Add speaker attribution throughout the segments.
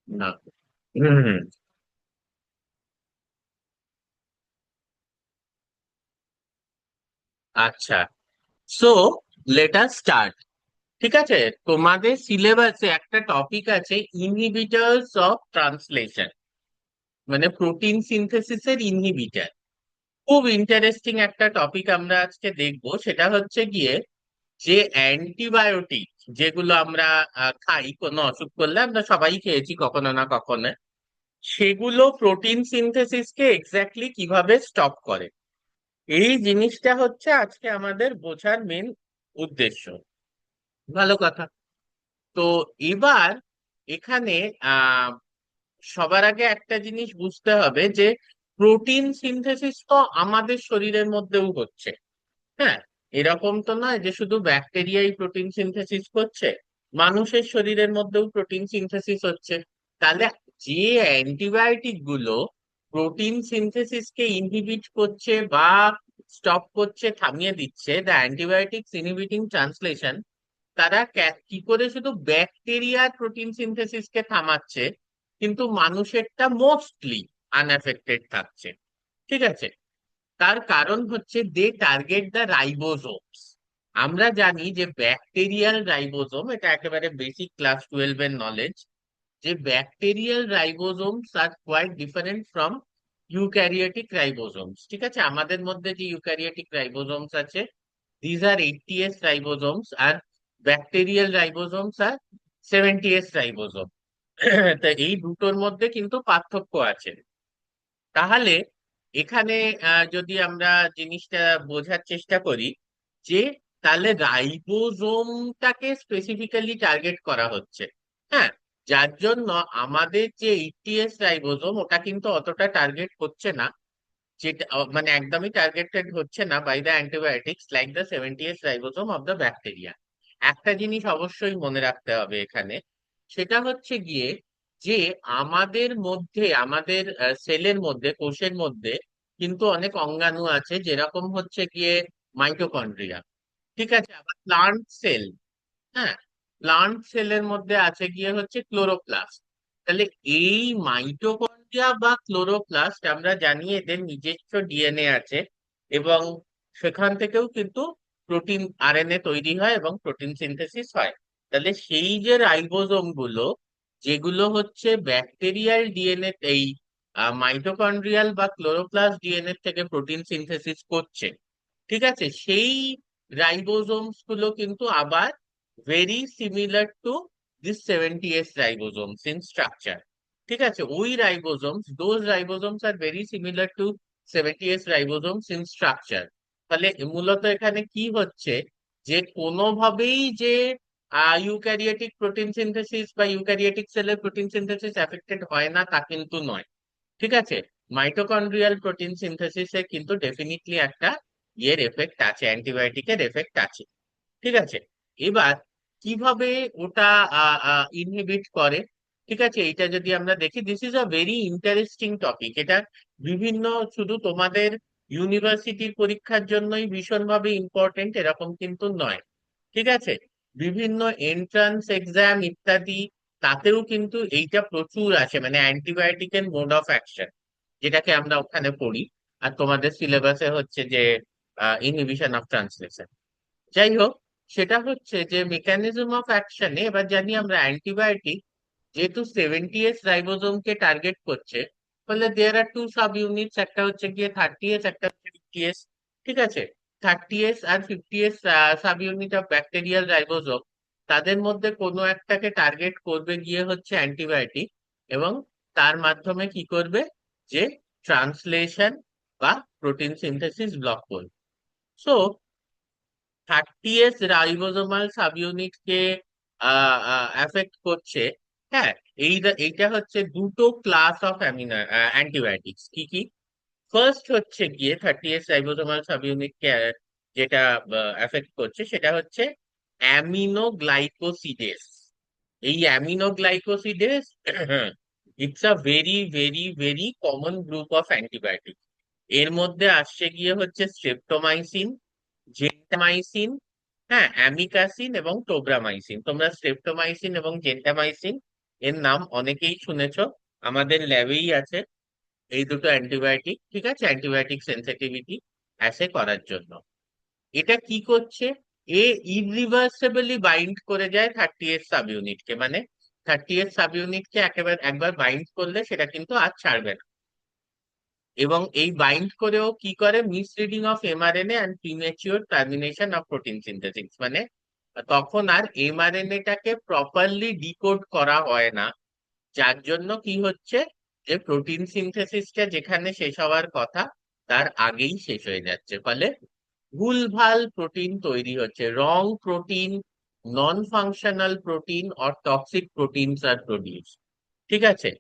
Speaker 1: না। হুম। আচ্ছা, so let us start. ঠিক আছে, তোমাদের সিলেবাসে একটা টপিক আছে, ইনহিবিটরস অফ ট্রান্সলেশন, মানে প্রোটিন সিনথেসিসের ইনহিবিটর। খুব ইন্টারেস্টিং একটা টপিক আমরা আজকে দেখবো। সেটা হচ্ছে গিয়ে যে অ্যান্টিবায়োটিক যেগুলো আমরা খাই কোনো অসুখ করলে, আমরা সবাই খেয়েছি কখনো না কখনো, সেগুলো প্রোটিন সিনথেসিসকে এক্স্যাক্টলি কিভাবে স্টপ করে, এই জিনিসটা হচ্ছে আজকে আমাদের বোঝার মেন উদ্দেশ্য। ভালো কথা। তো এবার এখানে আহ সবার আগে একটা জিনিস বুঝতে হবে যে প্রোটিন সিনথেসিস তো আমাদের শরীরের মধ্যেও হচ্ছে। হ্যাঁ, এরকম তো নয় যে শুধু ব্যাকটেরিয়াই প্রোটিন সিনথেসিস করছে, মানুষের শরীরের মধ্যেও প্রোটিন সিনথেসিস হচ্ছে। তাহলে যে অ্যান্টিবায়োটিক গুলো প্রোটিন সিনথেসিসকে ইনহিবিট করছে বা স্টপ করছে, থামিয়ে দিচ্ছে, দ্য অ্যান্টিবায়োটিক্স ইনহিবিটিং ট্রান্সলেশন, তারা কি করে শুধু ব্যাকটেরিয়ার প্রোটিন সিনথেসিসকে থামাচ্ছে, কিন্তু মানুষেরটা মোস্টলি আনএফেক্টেড থাকছে। ঠিক আছে, তার কারণ হচ্ছে দে টার্গেট দ্য রাইবোজোমস। আমরা জানি যে ব্যাকটেরিয়াল রাইবোজোম, এটা একেবারে বেসিক ক্লাস 12 এর নলেজ, যে bacterial ribosomes are quite different from eukaryotic ribosomes. ঠিক আছে, আমাদের মধ্যে যে ইউক্যারিওটিক রাইবোজোমস আছে, দিজ আর 80s রাইবোজোমস, আর bacterial ribosomes are 70s ribosome. তা এই দুটোর মধ্যে কিন্তু পার্থক্য আছে। তাহলে এখানে যদি আমরা জিনিসটা বোঝার চেষ্টা করি যে তাহলে রাইবোজোমটাকে স্পেসিফিক্যালি টার্গেট করা হচ্ছে। হ্যাঁ, যার জন্য আমাদের যে 80s রাইবোজোম, ওটা কিন্তু অতটা টার্গেট হচ্ছে না, যেটা মানে একদমই টার্গেটেড হচ্ছে না by the antibiotics like the 70s ribosome of the bacteria. একটা জিনিস অবশ্যই মনে রাখতে হবে এখানে, সেটা হচ্ছে গিয়ে যে আমাদের মধ্যে, আমাদের সেলের মধ্যে, কোষের মধ্যে কিন্তু অনেক অঙ্গাণু আছে, যেরকম হচ্ছে গিয়ে মাইটোকন্ড্রিয়া। ঠিক আছে, আবার প্লান্ট সেল। হ্যাঁ, প্লান্ট সেলের মধ্যে আছে গিয়ে হচ্ছে ক্লোরোপ্লাস্ট। তাহলে এই মাইটোকন্ড্রিয়া বা ক্লোরোপ্লাস্ট, আমরা জানি এদের নিজস্ব ডিএনএ আছে, এবং সেখান থেকেও কিন্তু প্রোটিন আরএনএ তৈরি হয় এবং প্রোটিন সিনথেসিস হয়। তাহলে সেই যে রাইবোজোম গুলো, যেগুলো হচ্ছে ব্যাকটেরিয়াল ডিএনএ, এই মাইটোকন্ড্রিয়াল বা ক্লোরোপ্লাস্ট ডিএনএ থেকে প্রোটিন সিনথেসিস করছে, ঠিক আছে, সেই রাইবোজোমস গুলো কিন্তু আবার very similar to this 70s ribosomes in structure. ঠিক আছে, ওই ribosomes, those ribosomes are very similar to 70s ribosomes in structure. তাহলে মূলত এখানে কি হচ্ছে, যে কোনোভাবেই যে ইউক্যারিওটিক প্রোটিন সিনথেসিস বা ইউক্যারিওটিক সেলের প্রোটিন সিনথেসিস এফেক্টেড হয় না, তা কিন্তু নয়। ঠিক আছে, মাইটোকন্ড্রিয়াল প্রোটিন সিনথেসিসে কিন্তু ডেফিনেটলি একটা ইয়ের এফেক্ট আছে, অ্যান্টিবায়োটিকের এফেক্ট আছে। ঠিক আছে, এবার কিভাবে ওটা ইনহিবিট করে? ঠিক আছে, এটা যদি আমরা দেখি, this is a very interesting topic. এটা বিভিন্ন, শুধু তোমাদের ইউনিভার্সিটির পরীক্ষার জন্যই ভীষণভাবে ইম্পর্টেন্ট এরকম কিন্তু নয়। ঠিক আছে, বিভিন্ন এন্ট্রান্স এক্সাম ইত্যাদি, তাতেও কিন্তু এইটা প্রচুর আসে, মানে অ্যান্টিবায়োটিকের মোড অফ অ্যাকশন, যেটাকে আমরা ওখানে পড়ি। আর তোমাদের সিলেবাসে হচ্ছে যে ইনহিবিশন অফ ট্রান্সলেশন। যাই হোক, সেটা হচ্ছে যে মেকানিজম অফ অ্যাকশনে এবার জানি আমরা অ্যান্টিবায়োটিক যেহেতু 70s রাইবোজোমকে টার্গেট করছে, ফলে দেয়ার আর টু সাব ইউনিটস, একটা হচ্ছে গিয়ে 30s, একটা হচ্ছে 50s। ঠিক আছে, 30s আর 50s sub unit of bacterial ribosome, তাদের মধ্যে কোনো একটাকে টার্গেট করবে গিয়ে হচ্ছে অ্যান্টিবায়োটিক, এবং তার মাধ্যমে কি করবে, যে ট্রান্সলেশন বা প্রোটিন সিনথেসিস ব্লক করবে। সো 30s রাইবোজোমাল সাবইউনিটকে অ্যাফেক্ট করছে। হ্যাঁ, এইটা হচ্ছে দুটো ক্লাস অফ অ্যান্টিবায়োটিক্স। কি কি? ফার্স্ট হচ্ছে গিয়ে 30s রাইবোজোমাল সাবইউনিটকে যেটা অ্যাফেক্ট করছে, সেটা হচ্ছে অ্যামিনোগ্লাইকোসিডেস। এই aminoglycosides it's a very very very common group of antibiotic. এর মধ্যে আসছে গিয়ে হচ্ছে স্ট্রেপ্টোমাইসিন, জেন্টামাইসিন, হ্যাঁ, অ্যামিকাসিন এবং টোব্রামাইসিন। তোমরা স্ট্রেপ্টোমাইসিন এবং জেন্টামাইসিন এর নাম অনেকেই শুনেছো, আমাদের ল্যাবেই আছে এই দুটো অ্যান্টিবায়োটিক, ঠিক আছে, অ্যান্টিবায়োটিক সেন্সিটিভিটি অ্যাসে করার জন্য। এটা কি করছে, এ ইরিভার্সিবলি বাইন্ড করে যায় 38 সাব ইউনিটকে, মানে 38 সাব ইউনিটকে একেবারে একবার বাইন্ড করলে সেটা কিন্তু আর ছাড়বে না। এবং এই বাইন্ড করেও কি করে, misreading of mRNA and premature termination of protein synthesis, মানে তখন আর এমআরএনএটাকে প্রপারলি ডিকোড করা হয় না, যার জন্য কি হচ্ছে, যে প্রোটিন সিনথেসিসটা যেখানে শেষ হওয়ার কথা তার আগেই শেষ হয়ে যাচ্ছে, ফলে ভুলভাল প্রোটিন তৈরি হচ্ছে, wrong protein, non functional protein or toxic proteins are produce, ঠিক আছে।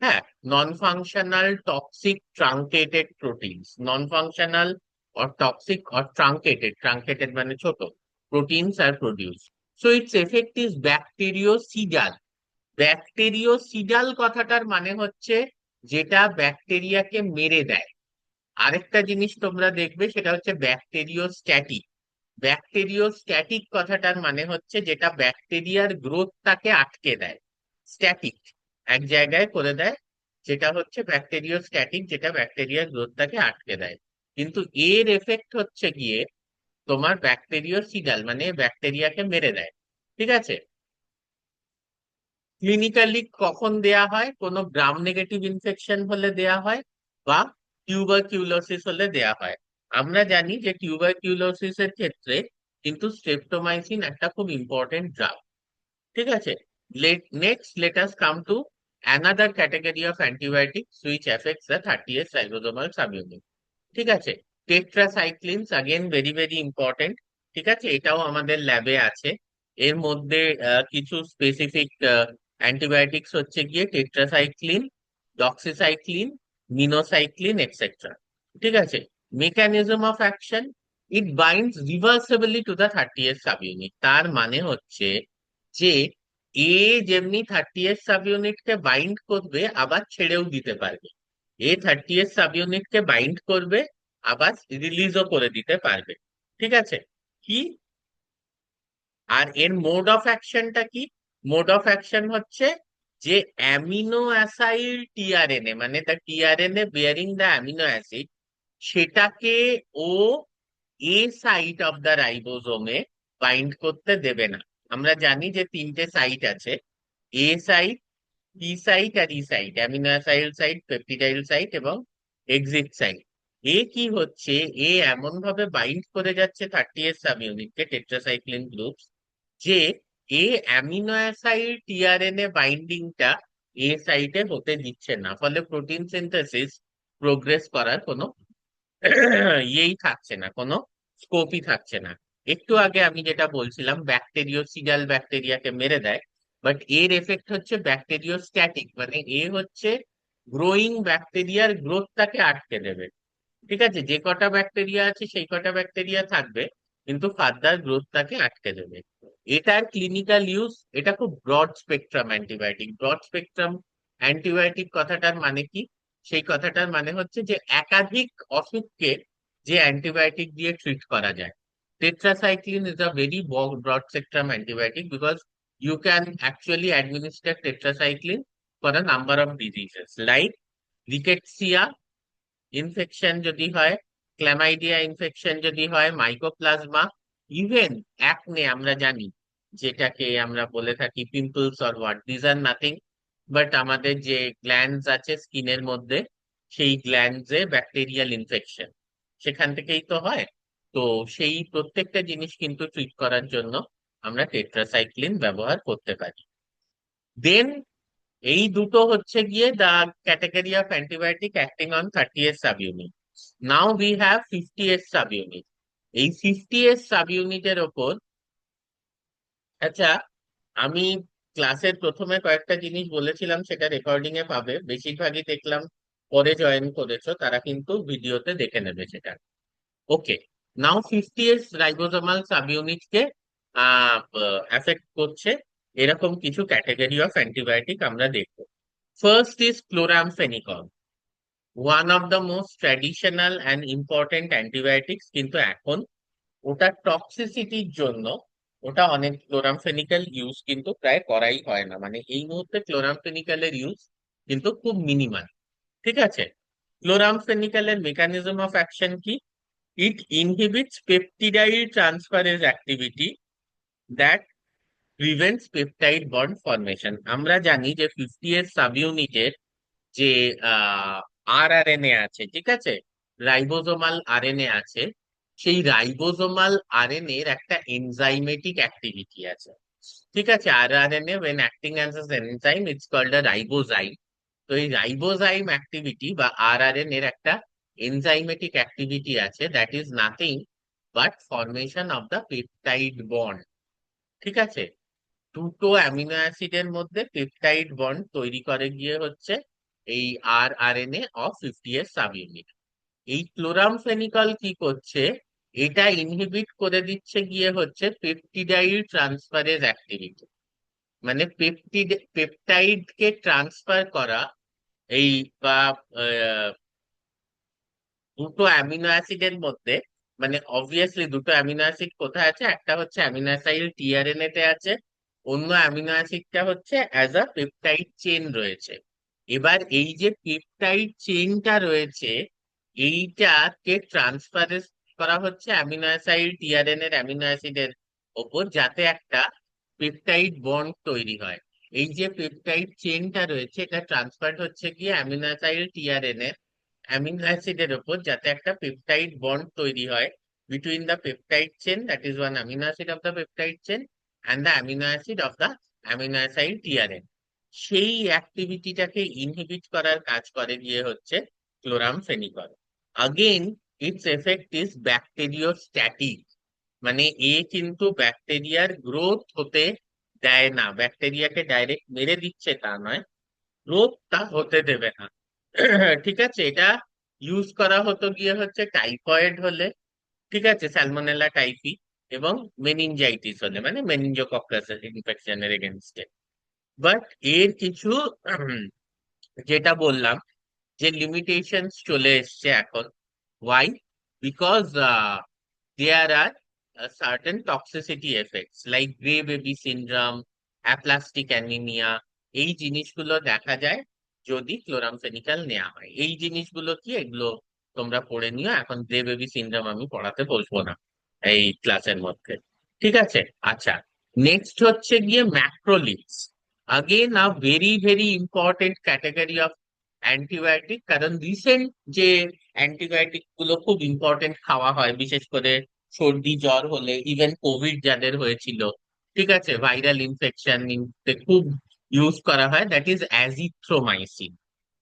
Speaker 1: হ্যাঁ, non functional toxic truncated proteins, non functional or toxic or truncated, truncated মানে ছোট, proteins are produce. So its effect is bactericidal. Bactericidal কথাটার মানে হচ্ছে যেটা ব্যাকটেরিয়াকে মেরে দেয়। আরেকটা জিনিস তোমরা দেখবে সেটা হচ্ছে ব্যাকটেরিওস্ট্যাটিক। ব্যাকটেরিওস্ট্যাটিক কথাটার মানে হচ্ছে যেটা ব্যাকটেরিয়ার গ্রোথটাকে আটকে দেয়। স্ট্যাটিক, এক জায়গায় করে দেয়, যেটা হচ্ছে ব্যাকটেরিওস্ট্যাটিক, যেটা ব্যাকটেরিয়ার গ্রোথটাকে আটকে দেয়। কিন্তু এর এফেক্ট হচ্ছে গিয়ে তোমার ব্যাকটেরিওসিডাল, মানে ব্যাকটেরিয়াকে মেরে দেয়, ঠিক আছে। ক্লিনিক্যালি কখন দেয়া হয়, কোনো গ্রাম নেগেটিভ ইনফেকশন হলে দেয়া হয়, বা টিউবারকিউলোসিস হলে দেয়া হয়। আমরা জানি যে টিউবারকিউলোসিস এর ক্ষেত্রে কিন্তু স্ট্রেপ্টোমাইসিন একটা খুব ইম্পর্টেন্ট ড্রাগ, ঠিক আছে। Next let us come to another category of antibiotics which affects the 38 ribosomal subunit, ঠিক আছে। Tetracyclines again very very important, ঠিক আছে, এটাও আমাদের ল্যাবে আছে। এর মধ্যে কিছু স্পেসিফিক অ্যান্টিবায়োটিক্স হচ্ছে গিয়ে টেট্রাসাইক্লিন, ডক্সিসাইক্লিন, মিনোসাইক্লিন এক্সেট্রা, ঠিক আছে। Mechanism of action, it binds reversibly to the 38 sub unit. তার মানে হচ্ছে যে এ যেমনি 38 সাব ইউনিটকে বাইন্ড করবে আবার ছেড়েও দিতে পারবে, এ 38 সাব ইউনিটকে বাইন্ড করবে আবার রিলিজও করে দিতে পারবে, ঠিক আছে। কি, আর এর মোড অফ অ্যাকশনটা কি, মোড অফ অ্যাকশন হচ্ছে যে অ্যামিনো অ্যাসাইড টিআরএনএ, মানে the tRNA bearing the amino acid, সেটাকে ও এ সাইট অফ দ্য রাইবোজোমে বাইন্ড করতে দেবে না। আমরা জানি যে তিনটে সাইট আছে, এ সাইট, পি সাইট আর E site, amino acid site, peptidyl site এবং এক্সিট সাইট। এ কি হচ্ছে, এ এমন ভাবে বাইন্ড করে যাচ্ছে 38 সাব ইউনিটকে, টেট্রাসাইক্লিন গ্রুপস, যে এ অ্যামিনো অ্যাসাইড টিআরএনএ বাইন্ডিংটা এ সাইটে হতে দিচ্ছে না, ফলে প্রোটিন সিনথেসিস প্রোগ্রেস করার কোনো ইয়েই থাকছে না, কোনো স্কোপই থাকছে না। একটু আগে আমি যেটা বলছিলাম ব্যাকটেরিওসিডাল ব্যাকটেরিয়াকে মেরে দেয়, বাট এর এফেক্ট হচ্ছে ব্যাকটেরিওস্ট্যাটিক, মানে এ হচ্ছে গ্রোয়িং ব্যাকটেরিয়ার গ্রোথটাকে আটকে দেবে, ঠিক আছে। যে কটা ব্যাকটেরিয়া আছে সেই কটা ব্যাকটেরিয়া থাকবে, কিন্তু ফার্দার গ্রোথটাকে আটকে দেবে। এটার ক্লিনিক্যাল ইউজ, এটা খুব broad spectrum antibiotic. Broad spectrum antibiotic কথাটার মানে কি, সেই কথাটার মানে হচ্ছে যে একাধিক অসুখকে যে অ্যান্টিবায়োটিক দিয়ে ট্রিট করা যায়। Tetracycline is a very broad spectrum antibiotic because you can actually administer tetracycline for a number of diseases like rickettsia infection যদি হয়, ক্ল্যামাইডিয়া ইনফেকশন যদি হয়, মাইকোপ্লাজমা, ইভেন অ্যাকনে, আমরা জানি যেটাকে আমরা বলে থাকি pimples or what, this are nothing but আমাদের যে গ্ল্যান্ডস আছে স্কিনের মধ্যে, সেই গ্ল্যান্ডসে ব্যাকটেরিয়াল ইনফেকশন সেখান থেকেই তো হয়। তো সেই প্রত্যেকটা জিনিস কিন্তু ট্রিট করার জন্য আমরা টেট্রাসাইক্লিন ব্যবহার করতে পারি। দেন এই দুটো হচ্ছে গিয়ে the category of antibiotic acting on 38 sub unit. Now we have 58 sub unit. এই 58 সাব ইউনিটের ওপর, আচ্ছা, আমি ক্লাসের প্রথমে কয়েকটা জিনিস বলেছিলাম সেটা রেকর্ডিং এ পাবে, বেশিরভাগই দেখলাম পরে জয়েন করেছো, তারা কিন্তু ভিডিওতে দেখে নেবে সেটা। ওকে, নাও 58 রাইবোজোমাল সাব ইউনিটকে অ্যাফেক্ট করছে এরকম কিছু ক্যাটাগরি অফ অ্যান্টিবায়োটিক আমরা দেখবো। First is chloramphenicol, one of the most traditional and important antibiotics, কিন্তু এখন ওটার টক্সিসিটির জন্য ওটা অনেক ক্লোরামফেনিক্যাল ইউজ কিন্তু প্রায় করাই হয় না, মানে এই মুহূর্তে ক্লোরামফেনিক্যালের ইউজ কিন্তু খুব মিনিমাল। ঠিক আছে, ক্লোরামফেনিক্যালের মেকানিজম অফ অ্যাকশন কি? It inhibits peptidyl transferase activity that prevents peptide bond formation. আমরা জানি যে 50S সাবইউনিটের যে আরএনএ আছে, ঠিক আছে, রাইবোজোমাল আরএনএ আছে, সেই রাইবোজোমাল আরএনএ এর একটা এনজাইমেটিক অ্যাক্টিভিটি আছে। ঠিক আছে, RNA when acting as an enzyme it's called a ribozyme. তো এই রাইবোজাইম অ্যাক্টিভিটি বা আরআরএন এর একটা এনজাইমেটিক অ্যাক্টিভিটি আছে, that is nothing but formation of the peptide bond. ঠিক আছে, দুটো অ্যামিনো অ্যাসিডের মধ্যে পেপটাইড বন্ড তৈরি করে গিয়ে হচ্ছে এই rRNA of 50S sub unit. এই ক্লোরামফেনিকল কি করছে? এটা ইনহিবিট করে দিচ্ছে গিয়ে হচ্ছে পেপটিডাইল ট্রান্সফারেজ অ্যাক্টিভিটি, মানে পেপটাইড কে ট্রান্সফার করা। এই বা দুটো অ্যামিনো অ্যাসিডের মধ্যে, মানে অবভিয়াসলি দুটো অ্যামিনো অ্যাসিড কোথায় আছে, একটা হচ্ছে অ্যামিনো অ্যাসাইড টিআরএনএ তে আছে, অন্য অ্যামিনো অ্যাসিডটা হচ্ছে অ্যাজ আ পেপটাইড চেন রয়েছে। এবার এই যে পেপটাইড চেনটা রয়েছে, এইটাকে ট্রান্সফার করা হচ্ছে অ্যামিনো অ্যাসাইড টিআরএনএ এর অ্যামিনো অ্যাসিডের ওপর, যাতে একটা পেপটাইড বন্ড তৈরি হয়। এই যে পেপটাইড চেনটা রয়েছে এটা ট্রান্সফার হচ্ছে গিয়ে অ্যামিনো অ্যাসাইড টিআরএনএ অ্যামিনো অ্যাসিডের উপর, যাতে একটা পেপটাইড বন্ড তৈরি হয় between the peptide chain, that is one amino acid of the peptide chain and the amino acid of the amino acid tRNA. সেই অ্যাক্টিভিটিটাকে ইনহিবিট করার কাজ করে গিয়ে হচ্ছে chloramphenicol. Again its effect is bacteriostatic, মানে এ কিন্তু ব্যাকটেরিয়ার গ্রোথ হতে দেয় না, ব্যাকটেরিয়াকে ডাইরেক্ট মেরে দিচ্ছে তা নয়, গ্রোথটা হতে দেবে না। ঠিক আছে, এটা ইউজ করা হতো গিয়ে হচ্ছে টাইফয়েড হলে, ঠিক আছে, স্যালমোনেলা টাইফি, এবং মেনিনজাইটিস হলে, মানে মেনিনজোকক্কাস ইনফেকশনের এগেনস্টে। বাট এর কিছু যেটা বললাম যে লিমিটেশনস চলে এসছে এখন। Why? Because there are certain toxicity effects like gray baby syndrome, aplastic anemia, এই জিনিসগুলো দেখা যায় যদি ক্লোরামফেনিক্যাল নেওয়া হয়। এই জিনিসগুলো কি, এগুলো তোমরা পড়ে নিও, এখন গ্রে বেবি সিনড্রোম আমি পড়াতে বসবো না এই ক্লাসের মধ্যে। ঠিক আছে, আচ্ছা, নেক্সট হচ্ছে গিয়ে macrolides. Again a very very important category of antibiotic, কারণ রিসেন্ট যে অ্যান্টিবায়োটিক গুলো খুব ইম্পর্টেন্ট খাওয়া হয়, বিশেষ করে সর্দি জ্বর হলে, ইভেন কোভিড যাদের হয়েছিল, ঠিক আছে, ভাইরাল ইনফেকশন খুব ইউজ করা হয়, দ্যাট ইজ অ্যাজিথ্রোমাইসিন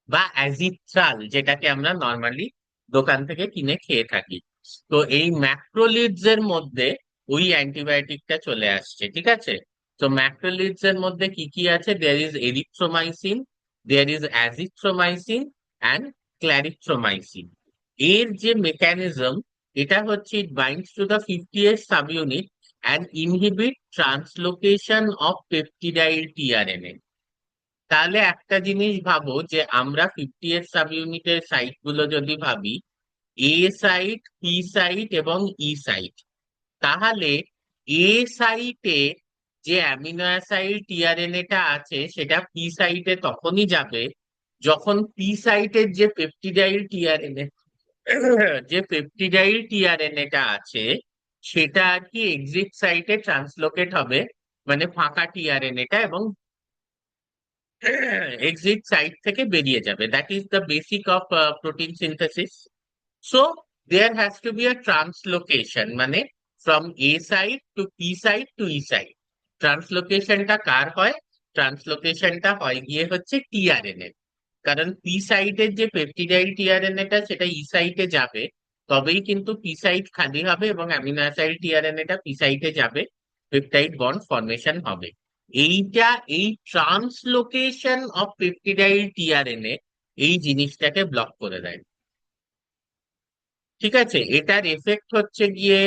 Speaker 1: বা অ্যাজিথ্রাল, যেটাকে আমরা নর্মালি দোকান থেকে কিনে খেয়ে থাকি। তো এই ম্যাক্রোলিডস এর মধ্যে ওই অ্যান্টিবায়োটিকটা চলে আসছে। ঠিক আছে, তো ম্যাক্রোলিডস এর মধ্যে কি কি আছে? There is erythromycin, there is azithromycin and clarithromycin. এর যে মেকানিজম, এটা হচ্ছে it binds to the 50S subunit and inhibit translocation of peptidyl tRNA. তাহলে একটা জিনিস ভাবো, যে আমরা 50S সাব ইউনিটের সাইট গুলো যদি ভাবি, এ সাইট, পি সাইট এবং ই সাইট, তাহলে এ সাইটে যে অ্যামিনো অ্যাসাইড টিআরএনএ টা আছে সেটা পি সাইটে তখনই যাবে যখন পি সাইটের যে পেপটিডাইল টিআরএনএ যে পেপটিডাইল টিআরএনএ টা আছে সেটা আর কি এক্সিট সাইটে ট্রান্সলোকেট হবে, মানে ফাঁকা টিআরএনএ টা, এবং এক্সিট সাইট থেকে বেরিয়ে যাবে। That is the basic of protein synthesis. So there has to be a translocation, মানে from A site to P site to E site. ট্রান্সলোকেশনটা কার হয়? ট্রান্সলোকেশনটা হয় গিয়ে হচ্ছে টিআরএনএ, কারণ পি সাইটের যে পেপটিডাইল টিআরএনএ টা সেটা ই সাইটে যাবে, তবেই কিন্তু পি সাইট খালি হবে এবং অ্যামিনো অ্যাসাইড টিআরএনএ টা পি সাইটে যাবে, পেপটাইড বন্ড ফর্মেশন হবে। এইটা, এই ট্রান্সলোকেশন অফ পেপটিডাইল টিআরএনএ এই জিনিসটাকে ব্লক করে দেয়। ঠিক আছে, এটার এফেক্ট হচ্ছে গিয়ে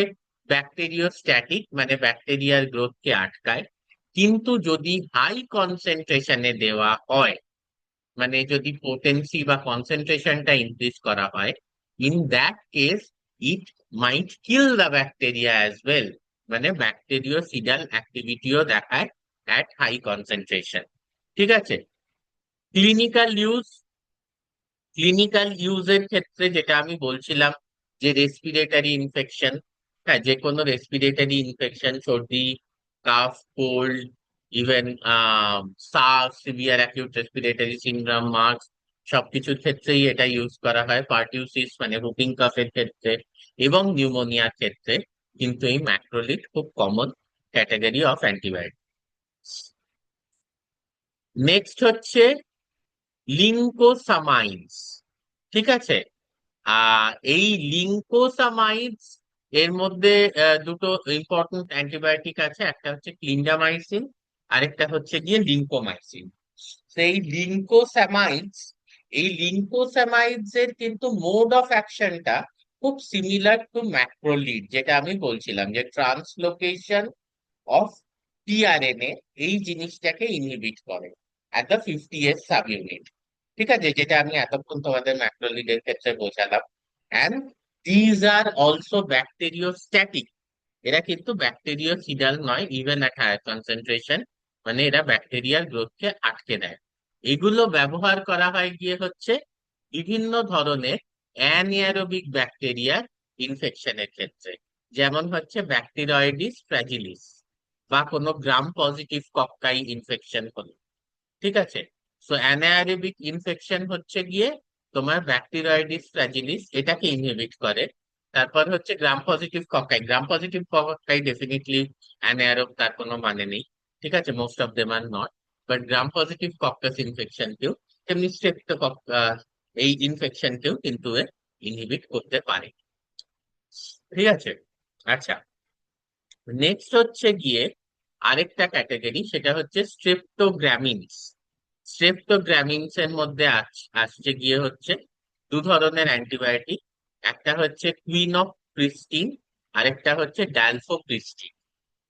Speaker 1: ব্যাকটেরিওস্ট্যাটিক, মানে ব্যাকটেরিয়ার গ্রোথকে আটকায়। কিন্তু যদি হাই কনসেন্ট্রেশনে দেওয়া হয়, মানে যদি পোটেন্সি বা কনসেন্ট্রেশনটা ইনক্রিজ করা হয়, in that case it might kill the bacteria as well. মানে ব্যাকটেরিওসিডাল অ্যাক্টিভিটিও দেখায় অ্যাট হাই কনসেন্ট্রেশন। ঠিক আছে। ক্লিনিক্যাল ইউজ, ক্লিনিক্যাল ইউজের ক্ষেত্রে যেটা আমি বলছিলাম যে রেসপিরেটরি ইনফেকশন, হ্যাঁ যে কোনো রেসপিরেটরি ইনফেকশন, সর্দি, কাফ, কোল্ড, ইভেন সাস, severe acute respiratory syndrome, MERS, সবকিছুর ক্ষেত্রেই এটা ইউজ করা হয়। পারটিউসিস মানে হুপিং কাফের ক্ষেত্রে এবং নিউমোনিয়ার ক্ষেত্রে কিন্তু এই ম্যাক্রোলিড খুব common category of antibiotic. Next হচ্ছে লিঙ্কোসামাইন্স। ঠিক আছে। এই লিঙ্কোসামাইডস এর মধ্যে দুটো ইম্পর্টেন্ট অ্যান্টিবায়োটিক আছে, একটা হচ্ছে ক্লিন্ডামাইসিন, আরেকটা হচ্ছে গিয়ে লিঙ্কোমাইসিন। সেই লিঙ্কোসামাইডস, এই লিঙ্কোসামাইডস এর কিন্তু মোড অফ অ্যাকশনটা খুব সিমিলার টু ম্যাক্রোলিড, যেটা আমি বলছিলাম যে ট্রান্সলোকেশন অফ টিআরএনএ এই জিনিসটাকে ইনহিবিট করে অ্যাট দ্য 50th সাবইউনিট। ঠিক আছে, যেটা আমি এতক্ষণ তোমাদের ম্যাক্রোলিডের ক্ষেত্রে বোঝালাম। And these are also bacteriostatic. এরা কিন্তু ব্যাকটেরিওসিডাল নয় ইভেন অ্যাট হায়ার কনসেন্ট্রেশন, মানে এরা ব্যাকটেরিয়ার গ্রোথকে আটকে দেয়। এগুলো ব্যবহার করা হয় গিয়ে হচ্ছে বিভিন্ন ধরনের অ্যানএরোবিক ব্যাকটেরিয়ার ইনফেকশনের ক্ষেত্রে, যেমন হচ্ছে ব্যাকটেরয়েডিস ফ্র্যাজিলিস বা কোনো গ্রাম পজিটিভ কক্কাই ইনফেকশন হলো। ঠিক আছে। সো অ্যানাএরোবিক ইনফেকশন হচ্ছে গিয়ে তোমার ব্যাকটেরয়েডিস ফ্র্যাজিলিস, এটাকে ইনহিবিট করে। তারপর হচ্ছে গ্রাম পজিটিভ ককাই। গ্রাম পজিটিভ ককাই ডেফিনেটলি অ্যানাএরোব, তার কোনো মানে নেই। ঠিক আছে, most of them are not, but gram positive coccus ইনফেকশনকেও, তেমনি স্ট্রেপ্টোকক্কাস এই ইনফেকশনকেও কিন্তু ইনহিবিট করতে পারে। ঠিক আছে। আচ্ছা, নেক্সট হচ্ছে গিয়ে আরেকটা ক্যাটাগরি, সেটা হচ্ছে স্ট্রেপ্টোগ্রামিনস। স্ট্রেপ্টোগ্রামিনস এর মধ্যে আসছে গিয়ে হচ্ছে দু ধরনের অ্যান্টিবায়োটিক, একটা হচ্ছে কুইন অফ প্রিস্টিন, আরেকটা হচ্ছে ড্যালফোপ্রিস্টিন।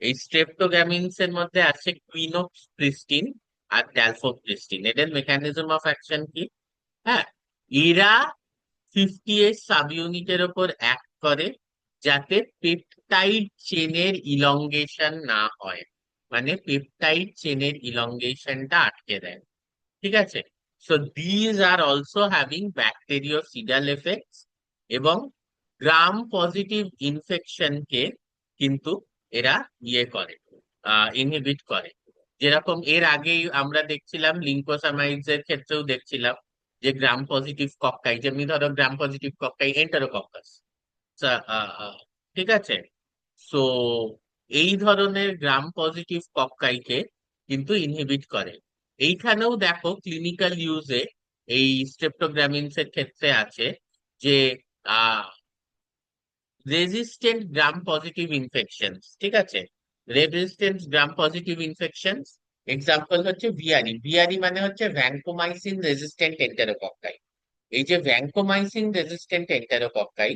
Speaker 1: এই স্ট্রেপ্টোগ্রামিনস এর মধ্যে আছে কুইন অফ প্রিস্টিন আর ড্যালফোপ্রিস্টিন। এদের মেকানিজম অফ অ্যাকশন কি? হ্যাঁ, এরা 58 সাব ইউনিটের ওপর অ্যাক্ট করে যাতে পেপটাইড চেনের ইলংগেশন না হয়, মানে পেপটাইড চেনের ইলংগেশনটা আটকে দেয়। ঠিক আছে। So these are also having bactericidal effects, এবং গ্রাম পজিটিভ ইনফেকশনকে কিন্তু এরা ইয়ে করে, ইনহিবিট করে। যেরকম এর আগেই আমরা দেখছিলাম লিঙ্কোসামাইডস এর ক্ষেত্রেও দেখছিলাম যে গ্রাম পজিটিভ কক্কাই, যেমনি ধরো গ্রাম পজিটিভ কক্কাই এন্টারোকক্কাস। ঠিক আছে। সো এই ধরনের গ্রাম পজিটিভ কক্কাইকে কিন্তু ইনহিবিট করে। এইখানেও দেখো ক্লিনিক্যাল ইউজে এই স্ট্রেপ্টোগ্রামিনস এর ক্ষেত্রে আছে যে রেজিস্ট্যান্ট গ্রাম পজিটিভ ইনফেকশনস। ঠিক আছে, resistant gram positive infections example হচ্ছে ভিআরই। ভিআরই মানে হচ্ছে ভ্যানকোমাইসিন রেজিস্ট্যান্ট এন্টারোকক্কাই। এই যে ভ্যানকোমাইসিন রেজিস্ট্যান্ট এন্টারোকক্কাই,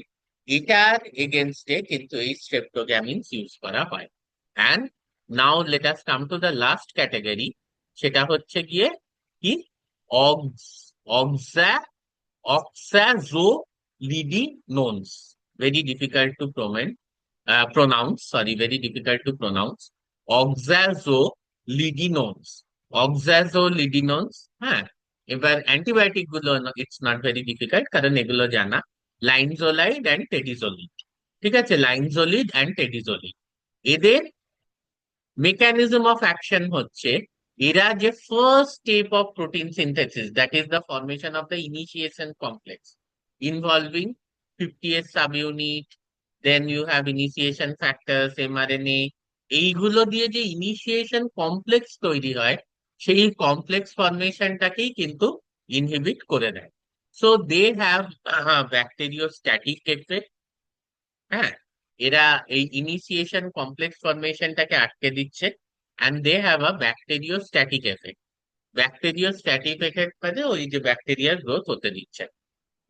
Speaker 1: এটার এগেনস্টে কিন্তু এই স্ট্রেপ্টোগ্রামিনস ইউজ করা হয়। And now let us come to the last category, সেটা হচ্ছে গিয়ে কি, ox oxa oxazolidinons. Very difficult to pronounce. Sorry, very difficult to pronounce. Oxazolidinons. Oxazolidinons. হ্যাঁ, এবার অ্যান্টিবায়োটিক গুলো ইটস নট ভেরি ডিফিকাল্ট, কারণ এগুলো জানা। লাইনজোলাইড অ্যান্ড টেডিজোলিড। ঠিক আছে, লাইনজোলিড অ্যান্ড টেডিজোলিড, এদের মেকানিজম অফ অ্যাকশন হচ্ছে এরা যে first step of protein synthesis, that is the formation of the initiation complex involving 50th subunit, then you have initiation factors, mRNA, এইগুলো দিয়ে যে ইনিশিয়েশন কমপ্লেক্স তৈরি হয়, সেই কমপ্লেক্স ফর্মেশনটাকেই কিন্তু ইনহিবিট করে দেয়। So they have bacteriostatic effect. হ্যাঁ, এরা এই ইনিশিয়েশন কমপ্লেক্স ফর্মেশনটাকে আটকে দিচ্ছে, and they have a bacteriostatic effect. Bacteriostatic effect মানে ওই যে ব্যাকটেরিয়ার গ্রোথ হতে দিচ্ছে।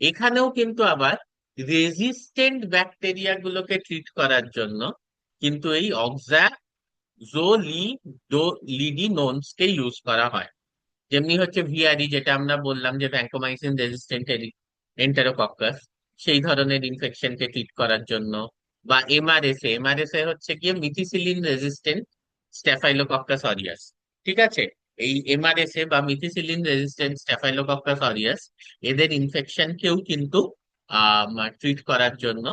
Speaker 1: এখানেও কিন্তু আবার রেজিস্ট্যান্ট ব্যাকটেরিয়া গুলোকে ট্রিট করার জন্য কিন্তু এই অক্সাজোলিডোলিডিনোনস কে ইউজ করা হয়। যেমনি হচ্ছে ভিআরই, যেটা আমরা বললাম যে ভ্যানকোমাইসিন রেজিস্ট্যান্ট এন্টারোকক্কাস, সেই ধরনের ইনফেকশনকে ট্রিট করার জন্য। বা এমআরএসএ, এমআরএসএ হচ্ছে গিয়ে মিথিসিলিন রেজিস্ট্যান্ট স্ট্যাফাইলোকক্কাস অরিয়াস। ঠিক আছে, এই এমআরএসএ বা মিথিসিলিন রেজিস্ট্যান্ট স্ট্যাফাইলোকক্কাস অরিয়াস, এদের ইনফেকশনকেও কিন্তু ট্রিট করার জন্য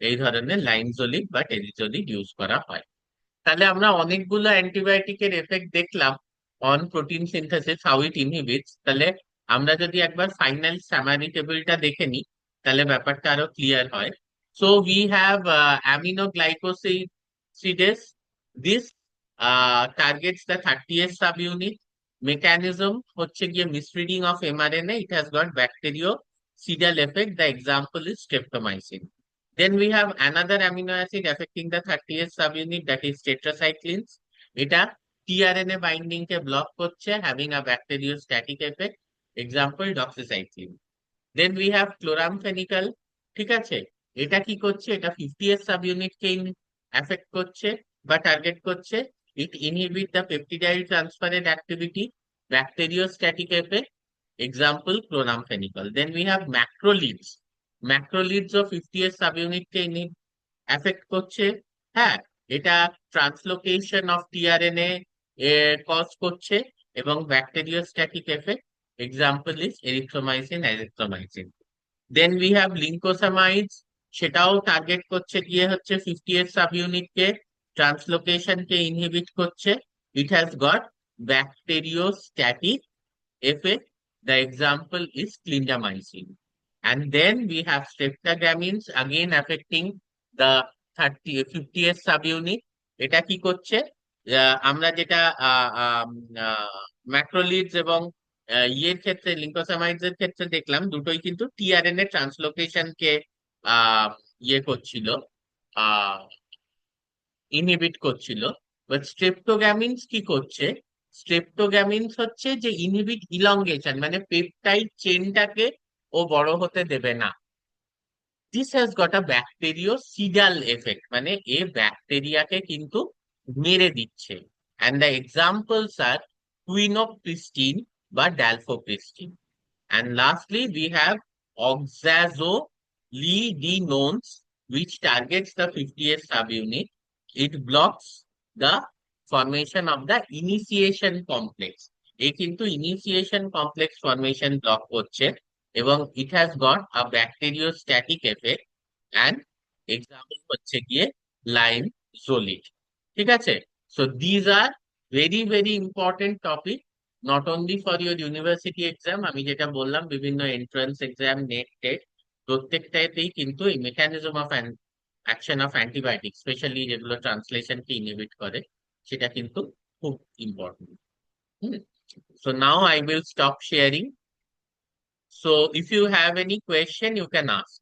Speaker 1: এই ধরনের লাইনজোলিক বা টেরিজোলিক ইউজ করা হয়। তাহলে আমরা অনেকগুলো অ্যান্টিবায়োটিকের এফেক্ট দেখলাম on protein synthesis, how it inhibits. তাহলে আমরা যদি একবার ফাইনাল সামারি টেবিলটা দেখে নিই, তাহলে ব্যাপারটা আরো ক্লিয়ার হয়। So we have aminoglycosidase. This targets the 30th subunit. Mechanism হচ্ছে গিয়ে misreading of mRNA. It has got bactericidal effect. The example is streptomycin. Then we have another amino acid affecting the 30th subunit, that is tetracyclines. এটা tRNA binding কে block করছে, having a bacteriostatic effect. Example doxycycline. Then we have chloramphenicol. ঠিক আছে, এটা কি করছে? এটা 50th subunit কে affect করছে বা টার্গেট করছে। It inhibit the peptidyl transferase activity, bacteriostatic effect. Example chloramphenicol. Then we have macrolides. Macrolides of 50th subunit কে এফেক্ট করছে। হ্যাঁ, এটা ট্রান্সলোকেশন অফ টিআরএনএ এর কজ করছে এবং bacteriostatic effect. Example is erythromycin, azithromycin. Then we have lincosamides. সেটাও target করছে গিয়ে হচ্ছে 50th সাবইউনিট কে, ট্রান্সলোকেশন কে ইনহিবিট করছে। It has got bacteriostatic effect. The example is clindamycin. And then we have streptogamins again affecting the 50th subunit. এটা কি করছে? আমরা যেটা ম্যাক্রোলিডস এবং ইয়ের ক্ষেত্রে, লিঙ্কোসামাইডস এর ক্ষেত্রে দেখলাম, দুটোই কিন্তু টিআরএনএ ট্রান্সলোকেশন কে আহ ইয়ে করছিল, আহ ইনহিবিট করছিল। বাট স্ট্রেপ্টোগ্যামিনস কি করছে? স্ট্রেপ্টোগ্যামিনস হচ্ছে যে ইনহিবিট ইলংগেশন, মানে পেপটাইড চেনটাকে ও বড় হতে দেবে না। This has got a bactericidal effect, মানে এ ব্যাকটেরিয়াকে কিন্তু মেরে দিচ্ছে। And the examples are quinupristin বা dalfopristin. And lastly, we have oxazolidinones, which targets the 50th subunit. It blocks the formation of the initiation complex. এই কিন্তু initiation complex formation block করছে এবং it has got a bacteriostatic effect, and example হচ্ছে গিয়ে লাইমজোলিক। ঠিক আছে, so these are very very important topic, not only for your university exam. আমি যেটা বললাম, বিভিন্ন এন্ট্রান্স এক্সাম, নেট টেট, প্রত্যেকটাতেই কিন্তু এই mechanism of action of antibiotic, specially যেগুলো ট্রান্সলেশনকে ইনহিবিট করে, সেটা কিন্তু খুব important. So now I will stop sharing. So if you have any question you can ask.